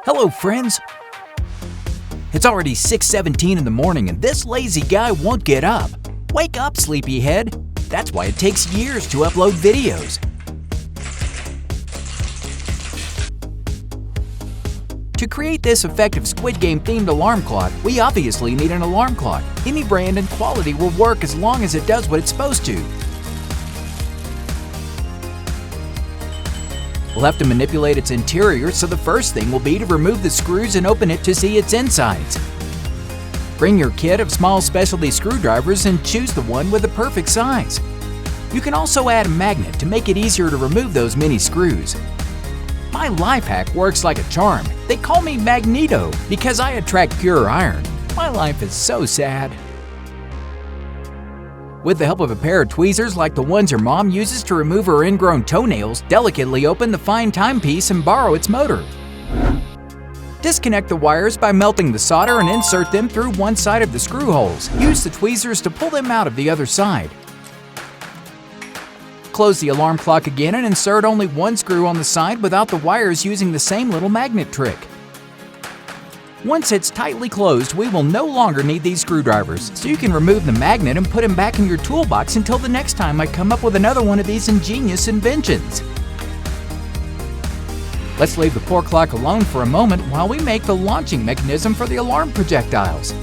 Hello, friends! It's already 6:17 in the morning and this lazy guy won't get up. Wake up, sleepyhead! That's why it takes years to upload videos. To create this effective Squid Game themed alarm clock, we obviously need an alarm clock. Any brand and quality will work as long as it does what it's supposed to. We'll have to manipulate its interior, so the first thing will be to remove the screws and open it to see its insides. Bring your kit of small specialty screwdrivers and choose the one with the perfect size. You can also add a magnet to make it easier to remove those mini screws. My life hack works like a charm. They call me Magneto because I attract pure iron. My life is so sad. With the help of a pair of tweezers like the ones your mom uses to remove her ingrown toenails, delicately open the fine timepiece and borrow its motor. Disconnect the wires by melting the solder and insert them through one side of the screw holes. Use the tweezers to pull them out of the other side. Close the alarm clock again and insert only one screw on the side without the wires using the same little magnet trick. Once it's tightly closed, we will no longer need these screwdrivers, so you can remove the magnet and put them back in your toolbox until the next time I come up with another one of these ingenious inventions. Let's leave the poor clock alone for a moment while we make the launching mechanism for the alarm projectiles.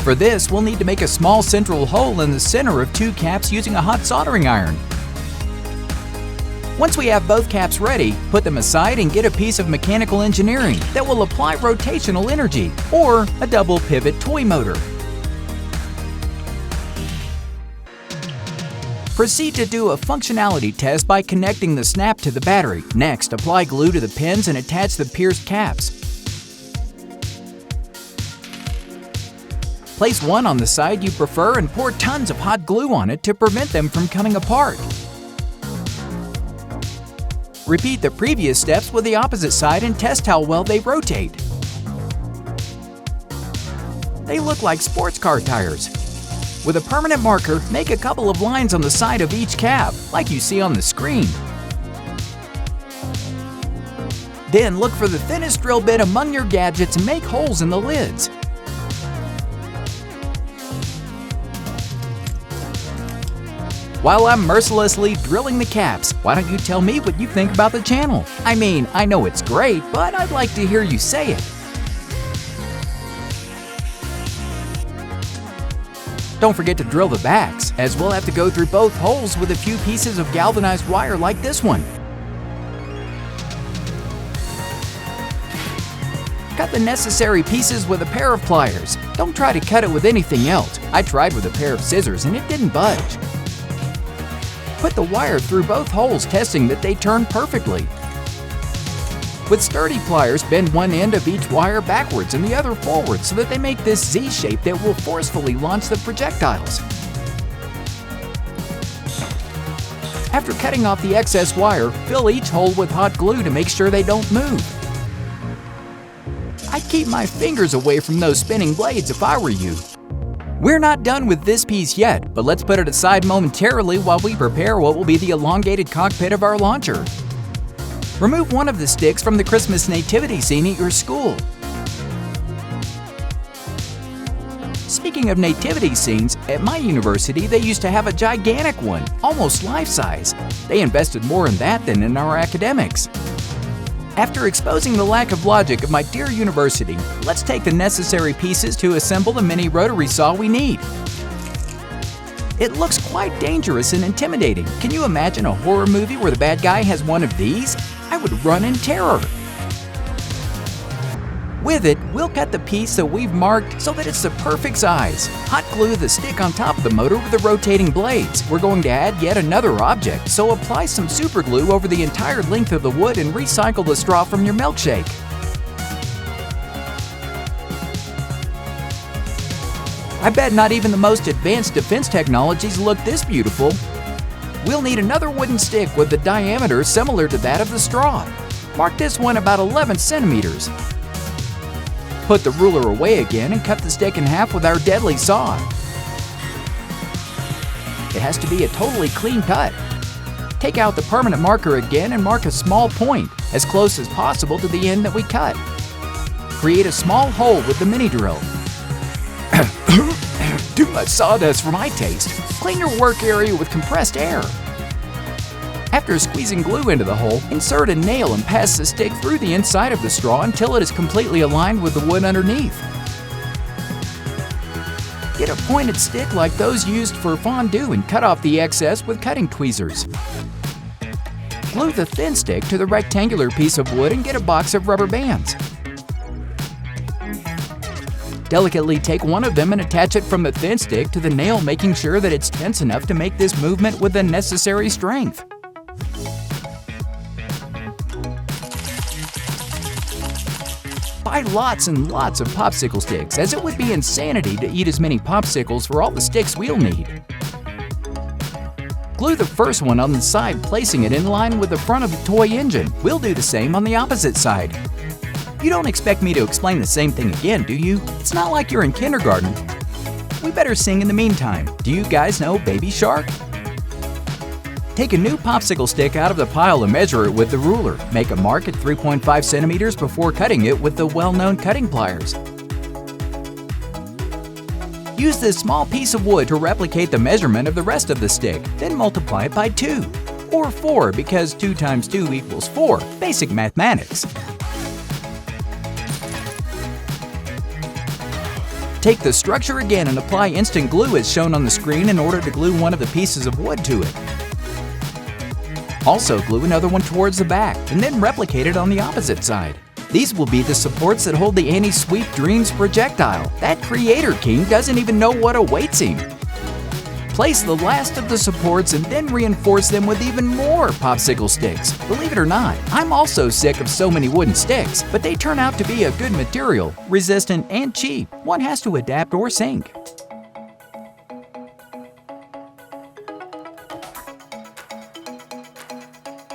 For this, we'll need to make a small central hole in the center of two caps using a hot soldering iron. Once we have both caps ready, put them aside and get a piece of mechanical engineering that will apply rotational energy, or a double pivot toy motor. Proceed to do a functionality test by connecting the snap to the battery. Next, apply glue to the pins and attach the pierced caps. Place one on the side you prefer and pour tons of hot glue on it to prevent them from coming apart. Repeat the previous steps with the opposite side and test how well they rotate. They look like sports car tires. With a permanent marker, make a couple of lines on the side of each cap, like you see on the screen. Then look for the thinnest drill bit among your gadgets and make holes in the lids. While I'm mercilessly drilling the caps, why don't you tell me what you think about the channel? I mean, I know it's great, but I'd like to hear you say it. Don't forget to drill the backs, as we'll have to go through both holes with a few pieces of galvanized wire like this one. Cut the necessary pieces with a pair of pliers. Don't try to cut it with anything else. I tried with a pair of scissors and it didn't budge. Put the wire through both holes, testing that they turn perfectly. With sturdy pliers, bend one end of each wire backwards and the other forward so that they make this Z shape that will forcefully launch the projectiles. After cutting off the excess wire, fill each hole with hot glue to make sure they don't move. I'd keep my fingers away from those spinning blades if I were you. We're not done with this piece yet, but let's put it aside momentarily while we prepare what will be the elongated cockpit of our launcher. Remove one of the sticks from the Christmas nativity scene at your school. Speaking of nativity scenes, at my university they used to have a gigantic one, almost life-size. They invested more in that than in our academics. After exposing the lack of logic of my dear university, let's take the necessary pieces to assemble the mini rotary saw we need. It looks quite dangerous and intimidating. Can you imagine a horror movie where the bad guy has one of these? I would run in terror. With it, we'll cut the piece that we've marked so that it's the perfect size. Hot glue the stick on top of the motor with the rotating blades. We're going to add yet another object, so apply some super glue over the entire length of the wood and recycle the straw from your milkshake. I bet not even the most advanced defense technologies look this beautiful. We'll need another wooden stick with a diameter similar to that of the straw. Mark this one about 11 centimeters. Put the ruler away again and cut the stick in half with our deadly saw. It has to be a totally clean cut. Take out the permanent marker again and mark a small point, as close as possible to the end that we cut. Create a small hole with the mini drill. Too much sawdust for my taste. Clean your work area with compressed air. After squeezing glue into the hole, insert a nail and pass the stick through the inside of the straw until it is completely aligned with the wood underneath. Get a pointed stick like those used for fondue and cut off the excess with cutting tweezers. Glue the thin stick to the rectangular piece of wood and get a box of rubber bands. Delicately take one of them and attach it from the thin stick to the nail, making sure that it's tense enough to make this movement with the necessary strength. Buy lots and lots of popsicle sticks, as it would be insanity to eat as many popsicles for all the sticks we'll need. Glue the first one on the side, placing it in line with the front of the toy engine. We'll do the same on the opposite side. You don't expect me to explain the same thing again, do you? It's not like you're in kindergarten. We better sing in the meantime. Do you guys know Baby Shark? Take a new popsicle stick out of the pile and measure it with the ruler. Make a mark at 3.5 centimeters before cutting it with the well-known cutting pliers. Use this small piece of wood to replicate the measurement of the rest of the stick, then multiply it by 2, or 4 because 2 times 2 equals 4, basic mathematics. Take the structure again and apply instant glue as shown on the screen in order to glue one of the pieces of wood to it. Also glue another one towards the back and then replicate it on the opposite side. These will be the supports that hold the Annie-Sweet Dreams projectile. That creator king doesn't even know what awaits him. Place the last of the supports and then reinforce them with even more popsicle sticks. Believe it or not, I'm also sick of so many wooden sticks, but they turn out to be a good material, resistant and cheap. One has to adapt or sink.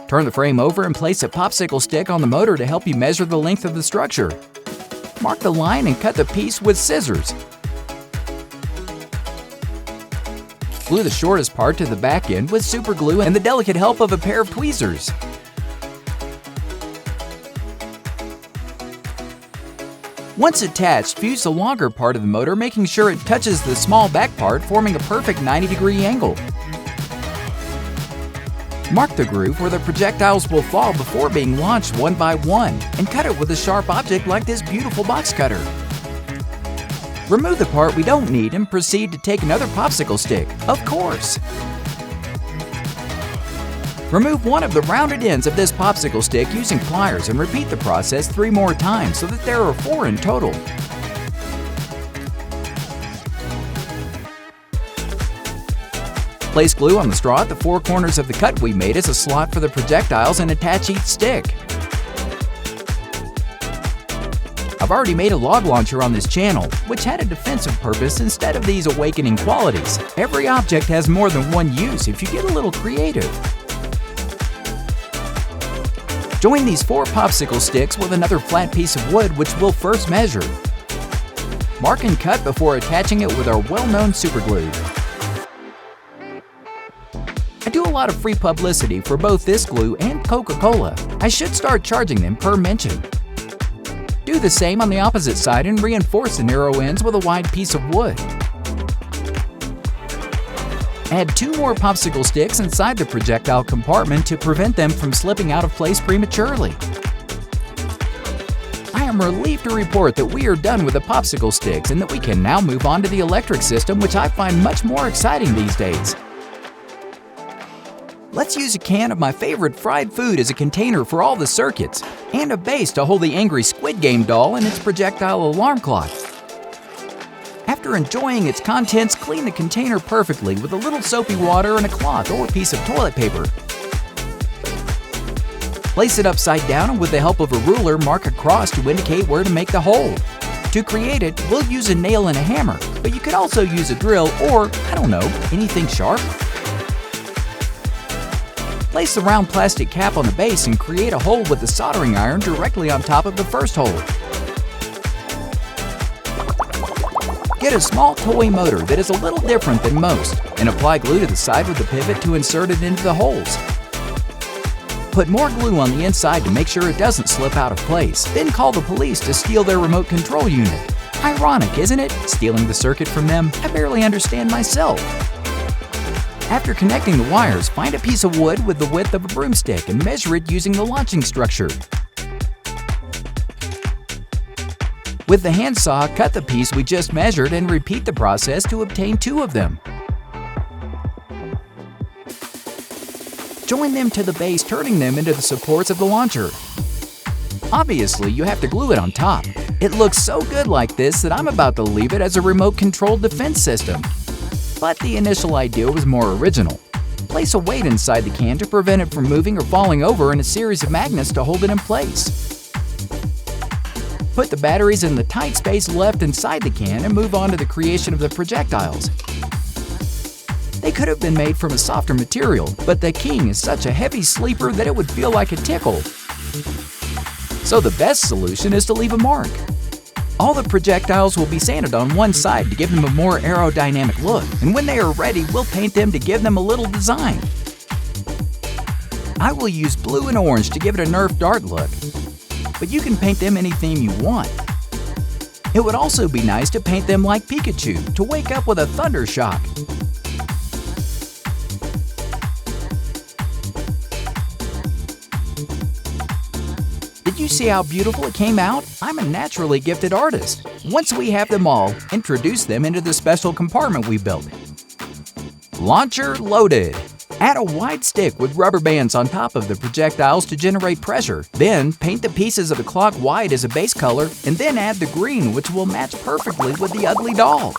Turn the frame over and place a popsicle stick on the motor to help you measure the length of the structure. Mark the line and cut the piece with scissors. Glue the shortest part to the back end with super glue and the delicate help of a pair of tweezers. Once attached, fuse the longer part of the motor, making sure it touches the small back part, forming a perfect 90-degree angle. Mark the groove where the projectiles will fall before being launched one by one, and cut it with a sharp object like this beautiful box cutter. Remove the part we don't need and proceed to take another popsicle stick, of course. Remove one of the rounded ends of this popsicle stick using pliers and repeat the process 3 more times so that there are 4 in total. Place glue on the straw at the 4 corners of the cut we made as a slot for the projectiles and attach each stick. I've already made a log launcher on this channel, which had a defensive purpose instead of these awakening qualities. Every object has more than one use if you get a little creative. Join these 4 popsicle sticks with another flat piece of wood which we'll first measure. Mark and cut before attaching it with our well-known super glue. I do a lot of free publicity for both this glue and Coca-Cola. I should start charging them per mention. Do the same on the opposite side and reinforce the narrow ends with a wide piece of wood. Add 2 more popsicle sticks inside the projectile compartment to prevent them from slipping out of place prematurely. I am relieved to report that we are done with the popsicle sticks and that we can now move on to the electric system, which I find much more exciting these days. Let's use a can of my favorite fried food as a container for all the circuits, and a base to hold the angry Squid Game doll and its projectile alarm clock. After enjoying its contents, clean the container perfectly with a little soapy water and a cloth or a piece of toilet paper. Place it upside down and with the help of a ruler, mark a cross to indicate where to make the hole. To create it, we'll use a nail and a hammer, but you could also use a drill or, I don't know, anything sharp. Place the round plastic cap on the base and create a hole with the soldering iron directly on top of the first hole. Get a small toy motor that is a little different than most and apply glue to the side with the pivot to insert it into the holes. Put more glue on the inside to make sure it doesn't slip out of place. Then call the police to steal their remote control unit. Ironic, isn't it? Stealing the circuit from them? I barely understand myself. After connecting the wires, find a piece of wood with the width of a broomstick and measure it using the launching structure. With the handsaw, cut the piece we just measured and repeat the process to obtain 2 of them. Join them to the base, turning them into the supports of the launcher. Obviously, you have to glue it on top. It looks so good like this that I'm about to leave it as a remote-controlled defense system. But the initial idea was more original. Place a weight inside the can to prevent it from moving or falling over and a series of magnets to hold it in place. Put the batteries in the tight space left inside the can and move on to the creation of the projectiles. They could have been made from a softer material, but the King is such a heavy sleeper that it would feel like a tickle. So the best solution is to leave a mark. All the projectiles will be sanded on one side to give them a more aerodynamic look, and when they are ready, we'll paint them to give them a little design. I will use blue and orange to give it a Nerf dart look, but you can paint them any theme you want. It would also be nice to paint them like Pikachu, to wake up with a thunder shock. Did you see how beautiful it came out? I'm a naturally gifted artist. Once we have them all, introduce them into the special compartment we built. Launcher loaded. Add a wide stick with rubber bands on top of the projectiles to generate pressure. Then paint the pieces of the clock white as a base color, and then add the green, which will match perfectly with the ugly doll.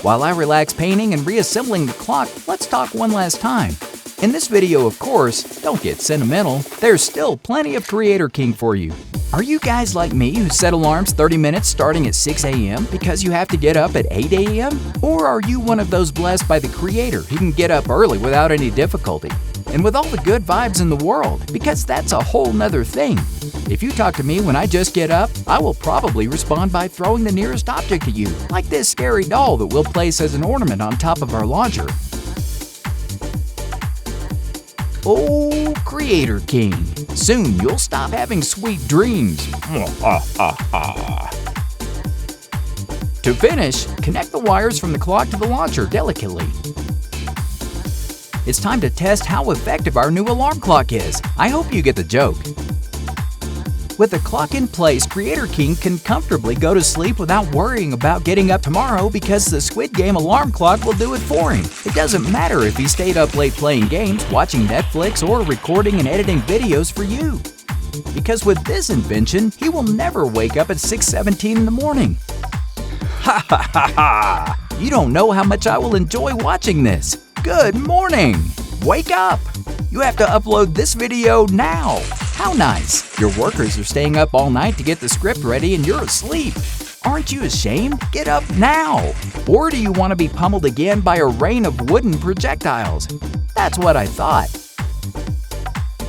While I relax painting and reassembling the clock, let's talk one last time. In this video, of course, don't get sentimental. There's still plenty of Creator King for you. Are you guys like me who set alarms 30 minutes starting at 6 a.m. because you have to get up at 8 a.m.? Or are you one of those blessed by the Creator who can get up early without any difficulty? And with all the good vibes in the world, because that's a whole nother thing. If you talk to me when I just get up, I will probably respond by throwing the nearest object at you, like this scary doll that we'll place as an ornament on top of our launcher. Oh, Creator King, soon you'll stop having sweet dreams. To finish, connect the wires from the clock to the launcher delicately. It's time to test how effective our new alarm clock is. I hope you get the joke. With the clock in place, Creator King can comfortably go to sleep without worrying about getting up tomorrow because the Squid Game alarm clock will do it for him. It doesn't matter if he stayed up late playing games, watching Netflix, or recording and editing videos for you. Because with this invention, he will never wake up at 6:17 in the morning. Ha ha ha ha! You don't know how much I will enjoy watching this. Good morning! Wake up! You have to upload this video now. How nice! Your workers are staying up all night to get the script ready and you're asleep. Aren't you ashamed? Get up now! Or do you want to be pummeled again by a rain of wooden projectiles? That's what I thought.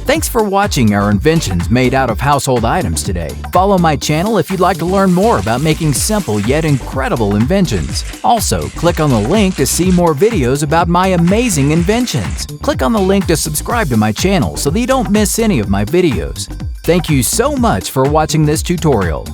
Thanks for watching our inventions made out of household items today. Follow my channel if you'd like to learn more about making simple yet incredible inventions. Also, click on the link to see more videos about my amazing inventions. Click on the link to subscribe to my channel so that you don't miss any of my videos. Thank you so much for watching this tutorial.